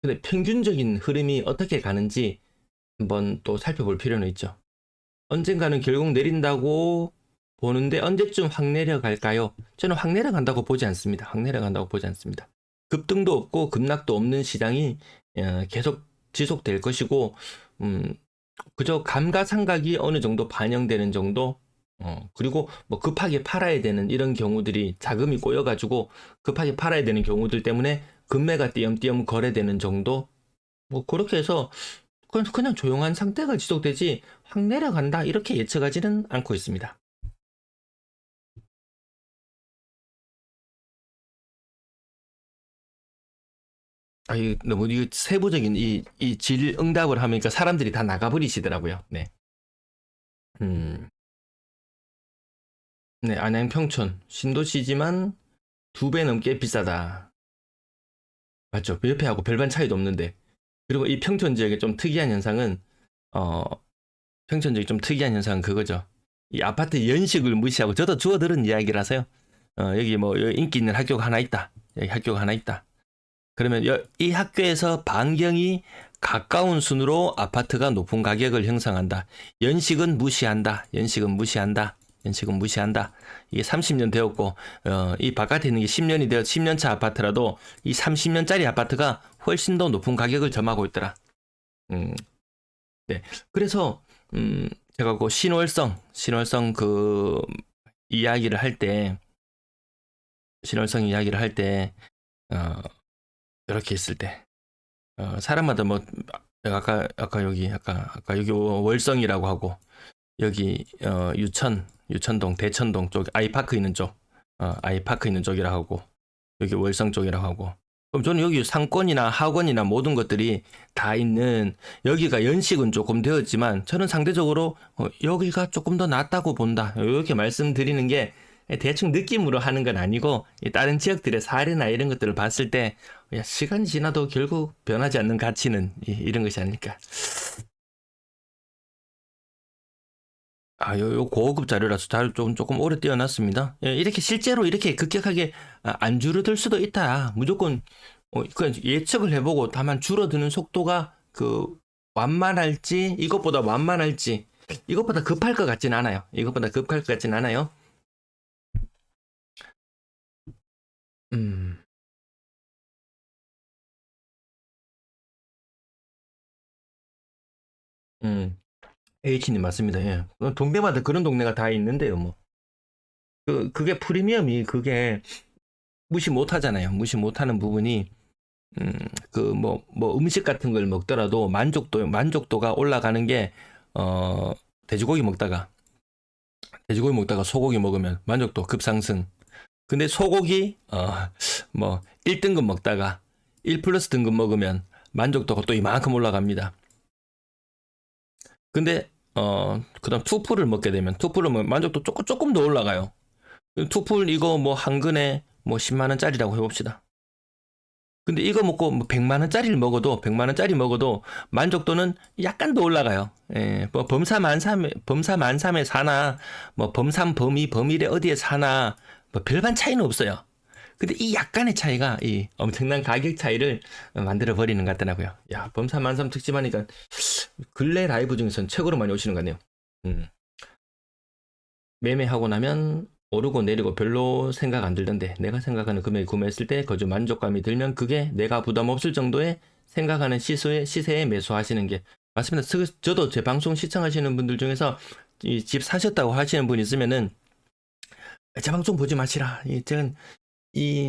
근데 평균적인 흐름이 어떻게 가는지 한번 또 살펴볼 필요는 있죠. 언젠가는 결국 내린다고 보는데 언제쯤 확 내려갈까요? 저는 확 내려간다고 보지 않습니다. 확 내려간다고 보지 않습니다. 급등도 없고 급락도 없는 시장이 계속 지속될 것이고, 음, 그저 감가상각이 어느 정도 반영되는 정도 그리고 뭐 급하게 팔아야 되는 이런 경우들이 자금이 꼬여가지고 급하게 팔아야 되는 경우들 때문에 금매가 띄엄띄엄 거래되는 정도 뭐 그렇게 해서 그냥 조용한 상태가 지속되지 확 내려간다 이렇게 예측하지는 않고 있습니다. 너무 이 세부적인 이 질응답을 하니까 사람들이 다 나가버리시더라고요. 네. 음, 네, 안양 평촌 신도시지만 2배 넘게 비싸다. 맞죠? 옆에하고 별반 차이도 없는데. 그리고 이 평촌 지역의 좀 특이한 현상은, 어, 평촌 지역이 좀 특이한 현상은 그거죠. 이 아파트 연식을 무시하고, 저도 주워 들은 이야기라서요. 여기 뭐, 여기 인기 있는 학교가 하나 있다. 여기 학교가 하나 있다. 그러면 이 학교에서 반경이 가까운 순으로 아파트가 높은 가격을 형성한다. 연식은 무시한다. 연식은 무시한다. 연식은 무시한다. 이게 30년 되었고 이 바깥에 있는 게 10년이 되어 10년 차 아파트라도 이 30년짜리 아파트가 훨씬 더 높은 가격을 점하고 있더라. 음, 네. 그래서 제가 그 신월성 그 이야기를 할 때, 신월성 이야기를 할 때, 이렇게 있을 때, 사람마다 뭐 아까 여기 월성이라고 하고 여기 유천동 대천동 쪽 아이파크 있는 쪽 아이파크 있는 쪽이라 하고 여기 월성 쪽이라고 하고 그럼 저는 여기 상권이나 학원이나 모든 것들이 다 있는 여기가 연식은 조금 되었지만 저는 상대적으로 여기가 조금 더 낫다고 본다 이렇게 말씀드리는 게 대충 느낌으로 하는 건 아니고 다른 지역들의 사례나 이런 것들을 봤을 때 시간이 지나도 결국 변하지 않는 가치는 이런 것이 아닐까. 요 고급 자료라서 잘 조금 오래 띄어놨습니다. 이렇게 실제로 이렇게 급격하게 안 줄어들 수도 있다. 무조건 그냥 예측을 해보고 다만 줄어드는 속도가 완만할지 이것보다 완만할지 이것보다 급할 것 같진 않아요. 이것보다 급할 것 같진 않아요. 음, 음. H님 맞습니다. 예. 동네마다 그런 동네가 다 있는데요, 뭐. 그게 프리미엄이 그게 무시 못 하잖아요. 무시 못 하는 부분이, 뭐 음식 같은 걸 먹더라도 만족도가 올라가는 게, 어, 돼지고기 먹다가, 돼지고기 먹다가 소고기 먹으면 만족도 급상승. 근데 소고기 뭐 1등급 먹다가 1 플러스 등급 먹으면 만족도가 또 이만큼 올라갑니다. 근데 그다음 투풀을 먹게 되면 투풀을 먹으면 만족도 조금 더 올라가요. 투풀 이거 뭐 한 근에 뭐 10만 원짜리라고 해봅시다. 근데 이거 먹고 뭐 100만 원짜리를 먹어도 100만 원짜리 먹어도 만족도는 약간 더 올라가요. 예, 뭐 범사만삼에 사나 뭐 범삼 범이 범일에 어디에 사나 뭐 별반 차이는 없어요. 근데 이 약간의 차이가 이 엄청난 가격 차이를 만들어 버리는 것 같더라고요. 야, 범사만삼 특집하니까 근래 라이브 중에서는 최고로 많이 오시는 것 같네요. 음. 매매하고 나면 오르고 내리고 별로 생각 안 들던데 내가 생각하는 금액 구매했을 때 거주 만족감이 들면 그게 내가 부담 없을 정도의 생각하는 시세에 매수하시는 게 맞습니다. 저도 제 방송 시청하시는 분들 중에서 이 집 사셨다고 하시는 분 있으면은 제 방송 보지 마시라. 제가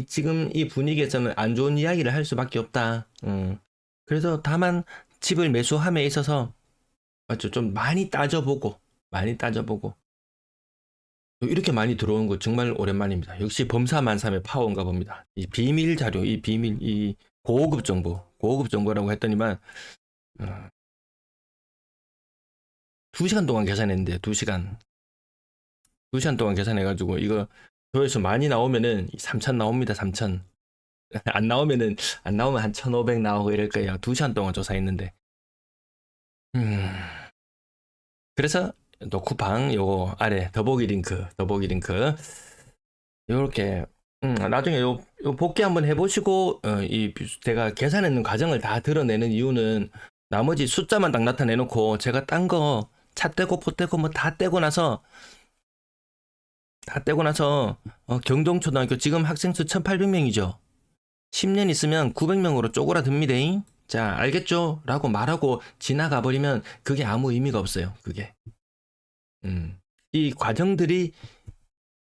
지금 이 분위기에서는 안 좋은 이야기를 할 수밖에 없다. 그래서 다만 집을 매수함에 있어서 맞죠? 좀 많이 따져보고 이렇게 많이 들어온 거 정말 오랜만입니다. 역시 범사만삼의 파워인가 봅니다. 이 비밀 자료, 이 고급 정보라고 했더니만 2시간 동안 계산했는데 2시간 동안 계산해가지고 이거 조회수 많이 나오면은 3천 나옵니다. 3천. 안 나오면 한 1,500 나오고 이럴 거예요. 2시간 동안 조사했는데. 그래서 노쿠방 요거 아래 더보기 링크 요렇게 나중에 요 복귀 한번 해보시고 제가 계산했는 과정을 다 드러내는 이유는 나머지 숫자만 딱 나타내놓고 제가 딴 거 차 떼고 포 떼고 뭐 다 떼고 나서 경동초등학교 지금 학생 수 1800명이죠. 10년 있으면 900명으로 쪼그라듭니다. 자, 알겠죠? 라고 말하고 지나가 버리면 그게 아무 의미가 없어요. 그게. 이 과정들이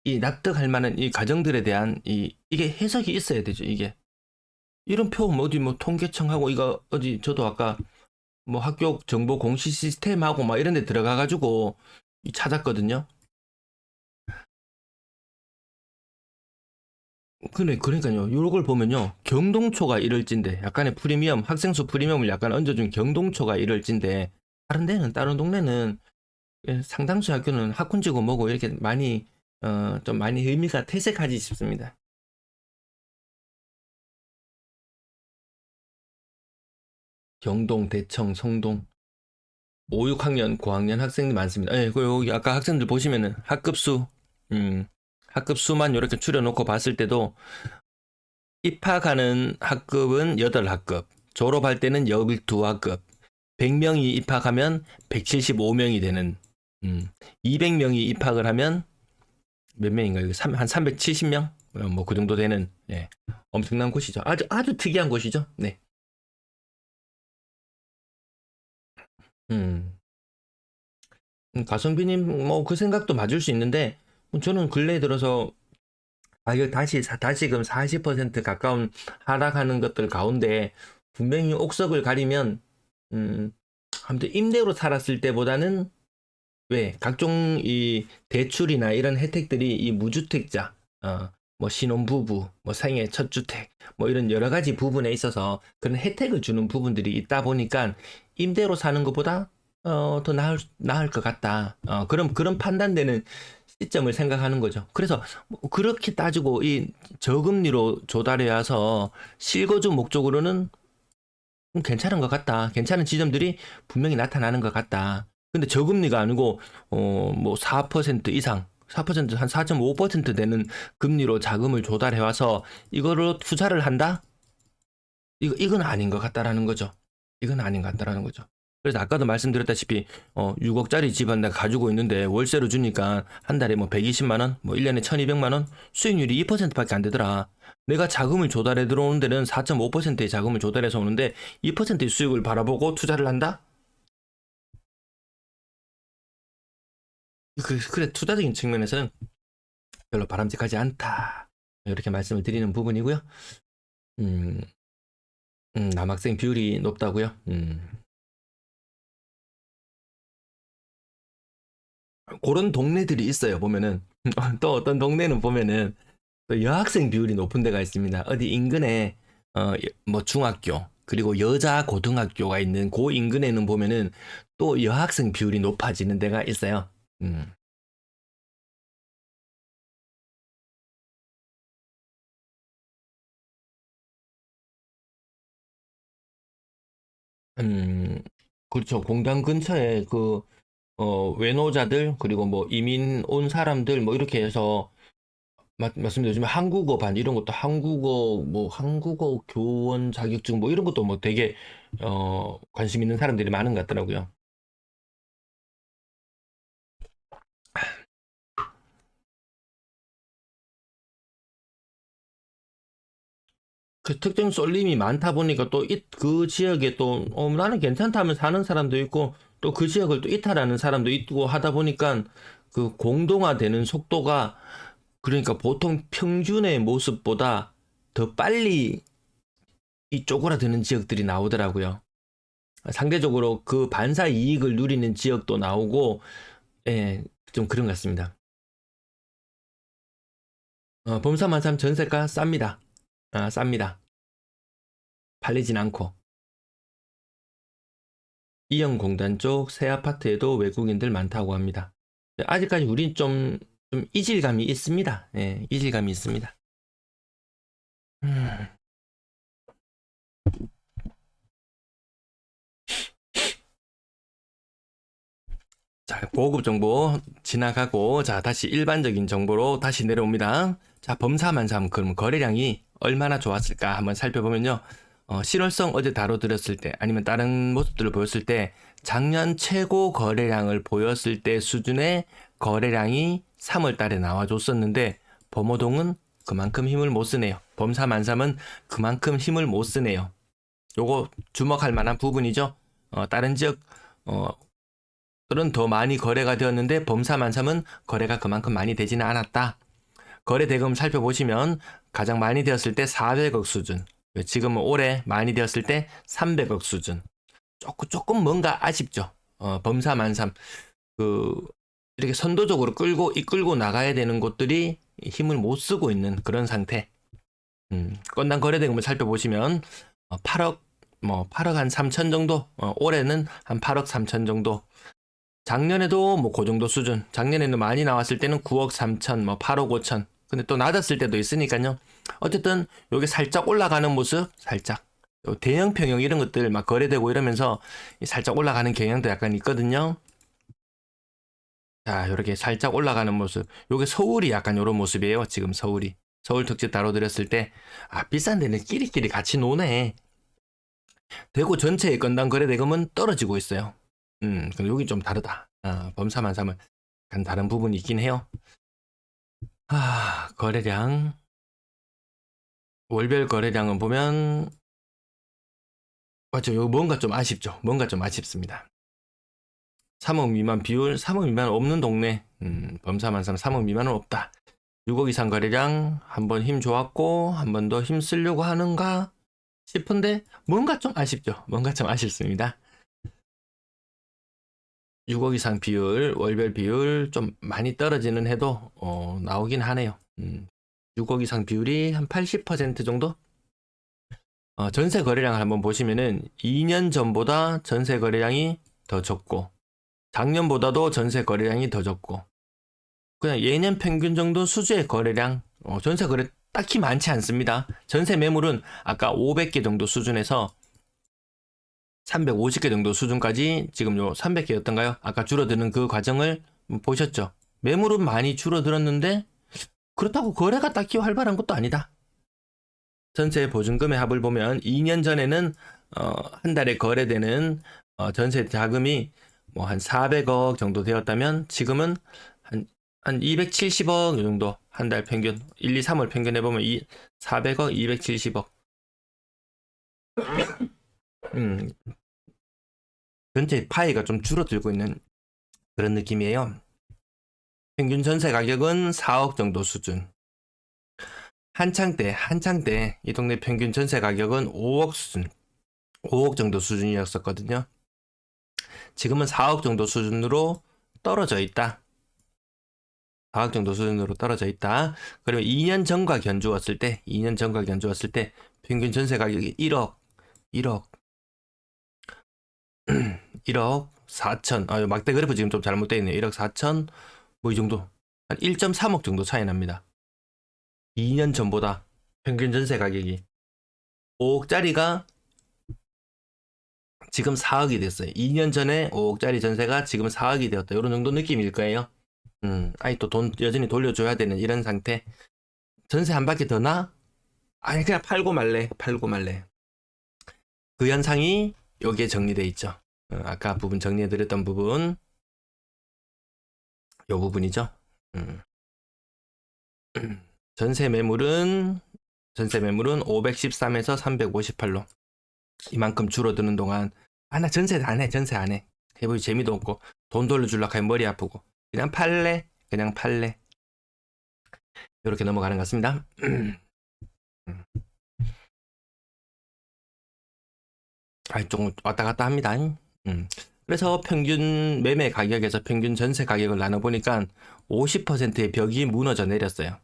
이 납득할 만한 이 과정들에 대한 이게 해석이 있어야 되죠. 이게 이런 표 어디 뭐 통계청하고 이거 어디 저도 아까 뭐 학교 정보 공시 시스템하고 막 이런 데 들어가 가지고 찾았거든요. 그러니까요. 요걸 보면요. 경동초가 이럴진데 약간의 프리미엄 학생 수 프리미엄을 약간 얹어준 경동초가 이럴진데 다른 동네는 상당수 학교는 학군지고 뭐고 이렇게 많이 좀 많이 의미가 퇴색하지 싶습니다. 경동, 대청, 성동 5, 6학년, 고학년 학생들 많습니다. 예, 그 여기 아까 학생들 보시면은 학급 수만 이렇게 줄여놓고 봤을 때도 입학하는 학급은 8학급, 졸업할 때는 12학급, 100명이 입학하면 175명이 되는 200명이 입학을 하면 몇 명인가요? 한 370명? 뭐 그 정도 되는 예, 엄청난 곳이죠. 아주 특이한 곳이죠. 네. 음. 가성비님 뭐 그 생각도 맞을 수 있는데 저는 근래에 들어서 이거 다시금 40% 가까운 하락하는 것들 가운데 분명히 옥석을 가리면 아무튼 임대로 살았을 때보다는 왜 각종 이 대출이나 이런 혜택들이 이 무주택자 뭐 신혼부부 뭐 생애 첫 주택 뭐 이런 여러 가지 부분에 있어서 그런 혜택을 주는 부분들이 있다 보니까 임대로 사는 것보다 더 나을 것 같다. 그런 판단되는 시점을 생각하는 거죠. 그래서 뭐 그렇게 따지고 이 저금리로 조달해 와서 실거주 목적으로는 괜찮은 것 같다. 괜찮은 지점들이 분명히 나타나는 것 같다. 근데 저금리가 아니고 뭐 4% 이상 4%한 4.5% 되는 금리로 자금을 조달해 와서 이거로 투자를 한다? 이건 아닌 것 같다라는 거죠. 이건 아닌 것 같다라는 거죠. 그래서 아까도 말씀드렸다시피 6억짜리 집안 내가 가지고 있는데 월세로 주니까 한 달에 뭐 120만 원, 뭐 1년에 1,200만 원, 수익률이 2%밖에 안 되더라. 내가 자금을 조달해 들어오는 데는 4.5%의 자금을 조달해서 오는데 2%의 수익을 바라보고 투자를 한다? 그래 투자적인 측면에서는 별로 바람직하지 않다. 이렇게 말씀을 드리는 부분이고요. 음, 남학생 비율이 높다고요? 그런 동네들이 있어요. 보면은 또 어떤 동네는 보면은 또 여학생 비율이 높은 데가 있습니다. 어디 인근에 뭐 중학교 그리고 여자 고등학교가 있는 그 인근에는 보면은 또 여학생 비율이 높아지는 데가 있어요. 음. 음, 그렇죠. 공단 근처에 외노자들, 그리고 뭐 이민 온 사람들, 뭐 이렇게 해서, 맞습니다. 요즘에 한국어 반, 이런 것도 한국어 교원 자격증, 뭐 이런 것도 뭐 되게, 관심 있는 사람들이 많은 것 같더라고요. 그 특정 쏠림이 많다 보니까 또 그 지역에 또, 나는 괜찮다 면 사는 사람도 있고, 또 그 지역을 또 이탈하는 사람도 있고 하다 보니까 그 공동화되는 속도가 그러니까 보통 평균의 모습보다 더 빨리 이 쪼그라드는 지역들이 나오더라고요. 상대적으로 그 반사 이익을 누리는 지역도 나오고, 예, 좀 그런 것 같습니다. 범사만삼 전세가 쌉니다. 쌉니다. 팔리진 않고. 이영공단 쪽 새 아파트에도 외국인들 많다고 합니다. 아직까지 우린 좀 이질감이 있습니다. 예, 이질감이 있습니다. 음. 자, 고급 정보 지나가고, 자, 다시 일반적인 정보로 다시 내려옵니다. 자, 범사만삼, 그럼 거래량이 얼마나 좋았을까 한번 살펴보면요. 실효성 어제 다뤄드렸을 때, 아니면 다른 모습들을 보였을 때, 작년 최고 거래량을 보였을 때 수준의 거래량이 3월 달에 나와줬었는데, 범호동은 그만큼 힘을 못 쓰네요. 범사만삼은 그만큼 힘을 못 쓰네요. 요거 주목할 만한 부분이죠. 다른 지역, 어, 들은 더 많이 거래가 되었는데 범사만삼은 거래가 그만큼 많이 되지는 않았다. 거래 대금 살펴보시면 가장 많이 되었을 때 400억 수준, 지금은 올해 많이 되었을 때 300억 수준. 조금 뭔가 아쉽죠. 범사만삼 그 이렇게 선도적으로 이끌고 나가야 되는 곳들이 힘을 못 쓰고 있는 그런 상태. 건당 거래 대금을 살펴보시면 8억 뭐 8억 한 3천 정도, 올해는 한 8억 3천 정도. 작년에도 뭐 그 정도 수준. 작년에는 많이 나왔을 때는 9억 3천, 뭐 8억 5천. 근데 또 낮았을 때도 있으니까요. 어쨌든 여기 살짝 올라가는 모습, 살짝. 대형 평형 이런 것들 막 거래되고 이러면서 살짝 올라가는 경향도 약간 있거든요. 자, 이렇게 살짝 올라가는 모습. 요게 서울이 약간 이런 모습이에요. 지금 서울이. 서울 특집 다뤄드렸을 때, 비싼 데는 끼리끼리 같이 노네. 대구 전체의 건당 거래 대금은 떨어지고 있어요. 그럼 여기 좀 다르다. 범사만삼은 약간 다른 부분이 있긴 해요. 거래량. 월별 거래량은 보면, 맞죠. 이거 뭔가 좀 아쉽죠. 뭔가 좀 아쉽습니다. 3억 미만 비율, 3억 미만 없는 동네. 범사만삼 3억 미만은 없다. 6억 이상 거래량, 한 번 힘 좋았고, 한 번 더 힘 쓰려고 하는가 싶은데, 뭔가 좀 아쉽죠. 뭔가 좀 아쉽습니다. 6억 이상 비율, 월별 비율 좀 많이 떨어지는 해도 나오긴 하네요. 6억 이상 비율이 한 80% 정도? 전세 거래량을 한번 보시면은 2년 전보다 전세 거래량이 더 적고 작년보다도 전세 거래량이 더 적고 그냥 예년 평균 정도 수주의 거래량, 전세 거래 딱히 많지 않습니다. 전세 매물은 아까 500개 정도 수준에서 350개 정도 수준까지 지금 요 300개였던가요? 아까 줄어드는 그 과정을 보셨죠? 매물은 많이 줄어들었는데 그렇다고 거래가 딱히 활발한 것도 아니다. 전세 보증금의 합을 보면 2년 전에는 한 달에 거래되는 전세 자금이 뭐 한 400억 정도 되었다면 지금은 한 270억 정도 한 달 평균 1, 2, 3월 평균 해보면 400억, 270억. 음, 전체 파이가 좀 줄어들고 있는 그런 느낌이에요. 평균 전세 가격은 4억 정도 수준. 한창 때 이 동네 평균 전세 가격은 5억 수준, 5억 정도 수준이었었거든요. 지금은 4억 정도 수준으로 떨어져 있다. 4억 정도 수준으로 떨어져 있다. 그리고 2년 전과 견주었을 때, 2년 전과 견주었을 때 평균 전세 가격이 1억, 1억 4천. 막대 그래프 지금 좀 잘못되어 있네요. 1억 4천, 뭐 이 정도. 한 1.3억 정도 차이 납니다. 2년 전보다 평균 전세 가격이 5억짜리가 지금 4억이 됐어요. 2년 전에 5억짜리 전세가 지금 4억이 되었다. 이런 정도 느낌일 거예요. 아니 또 돈 여전히 돌려줘야 되는 이런 상태. 전세 한 바퀴 더 나? 아니 그냥 팔고 말래. 그 현상이 여기에 정리돼 있죠. 아까 부분 정리해드렸던 부분, 요 부분이죠. 전세 매물은 513에서 358로 이만큼 줄어드는 동안 나 전세 안 해. 해보기 재미도 없고 돈 돌려주려고 하면 머리 아프고 그냥 팔래. 이렇게 넘어가는 것 같습니다. 좀 왔다 갔다 합니다. 그래서 평균 매매 가격에서 평균 전세 가격을 나눠보니까 50%의 벽이 무너져 내렸어요.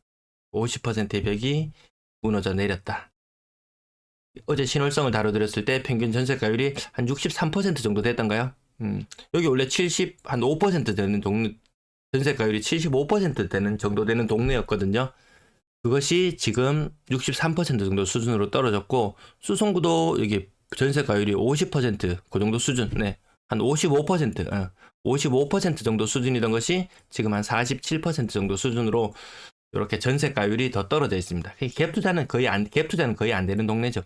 50%의 벽이 무너져 내렸다. 어제 신월성을 다뤄드렸을 때 평균 전세가율이 한 63% 정도 됐던가요? 여기 원래 5% 되는 동네, 전세가율이 75% 되는 정도 되는 동네였거든요. 그것이 지금 63% 정도 수준으로 떨어졌고, 수성구도 여기 전세가율이 50%그 정도 수준, 네, 한 55%, 55% 정도 수준이던 것이 지금 한 47% 정도 수준으로 이렇게 전세가율이 더 떨어져 있습니다. 갭 투자는 거의 안 되는 동네죠.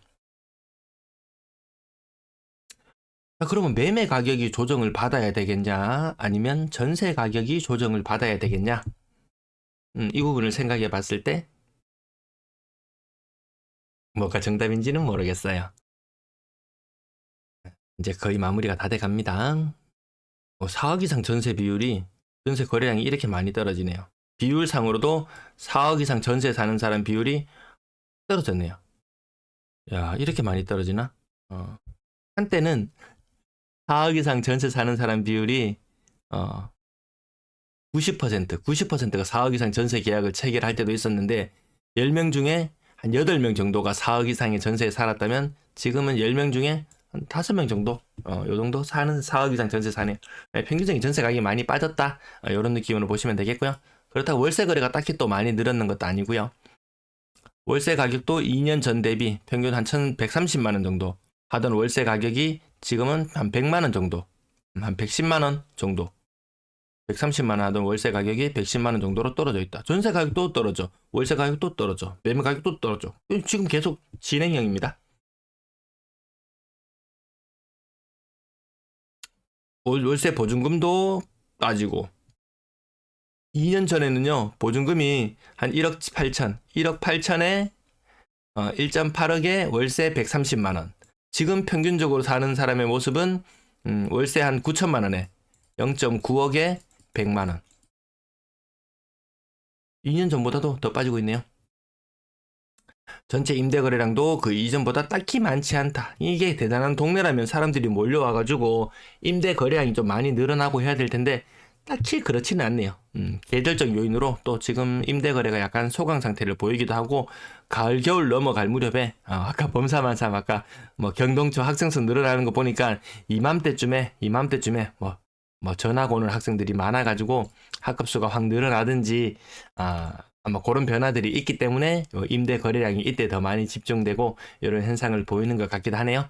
그러면 매매 가격이 조정을 받아야 되겠냐? 아니면 전세 가격이 조정을 받아야 되겠냐? 이 부분을 생각해 봤을 때 뭐가 정답인지는 모르겠어요. 이제 거의 마무리가 다 돼 갑니다. 4억 이상 전세 거래량이 이렇게 많이 떨어지네요. 비율상으로도 4억 이상 전세 사는 사람 비율이 떨어졌네요. 야, 이렇게 많이 떨어지나? 한때는 4억 이상 전세 사는 사람 비율이 90%가 4억 이상 전세 계약을 체결할 때도 있었는데 10명 중에 한 8명 정도가 4억 이상의 전세에 살았다면 지금은 10명 중에 한 5명 정도 요 정도 사는 4억 이상 전세 사네요. 평균적인 전세 가격이 많이 빠졌다. 이런 느낌으로 보시면 되겠고요. 그렇다고 월세 거래가 딱히 또 많이 늘었는 것도 아니고요. 월세 가격도 2년 전 대비 평균 한 1,130만 원 정도 하던 월세 가격이 지금은 한 100만 원 정도, 한 110만 원 정도, 130만 원 하던 월세 가격이 110만 원 정도로 떨어져 있다. 전세 가격도 떨어져, 월세 가격도 떨어져, 매매 가격도 떨어져. 지금 계속 진행형입니다. 월세 보증금도 빠지고 2년 전에는요 보증금이 한 1억 8천에 1.8억에 월세 130만 원. 지금 평균적으로 사는 사람의 모습은 월세 한 9천만 원에 0.9억에 100만 원. 2년 전보다도 더 빠지고 있네요. 전체 임대 거래량도 그 이전보다 딱히 많지 않다. 이게 대단한 동네라면 사람들이 몰려와가지고 임대 거래량이 좀 많이 늘어나고 해야 될 텐데 딱히 그렇지는 않네요. 계절적 요인으로 또 지금 임대 거래가 약간 소강 상태를 보이기도 하고 가을 겨울 넘어갈 무렵에 아까 범사만삼 아까 뭐 경동초 학생수 늘어나는 거 보니까 이맘때쯤에 뭐 전학 오는 학생들이 많아가지고 학급수가 확 늘어나든지 아마 그런 변화들이 있기 때문에 임대 거래량이 이때 더 많이 집중되고 이런 현상을 보이는 것 같기도 하네요.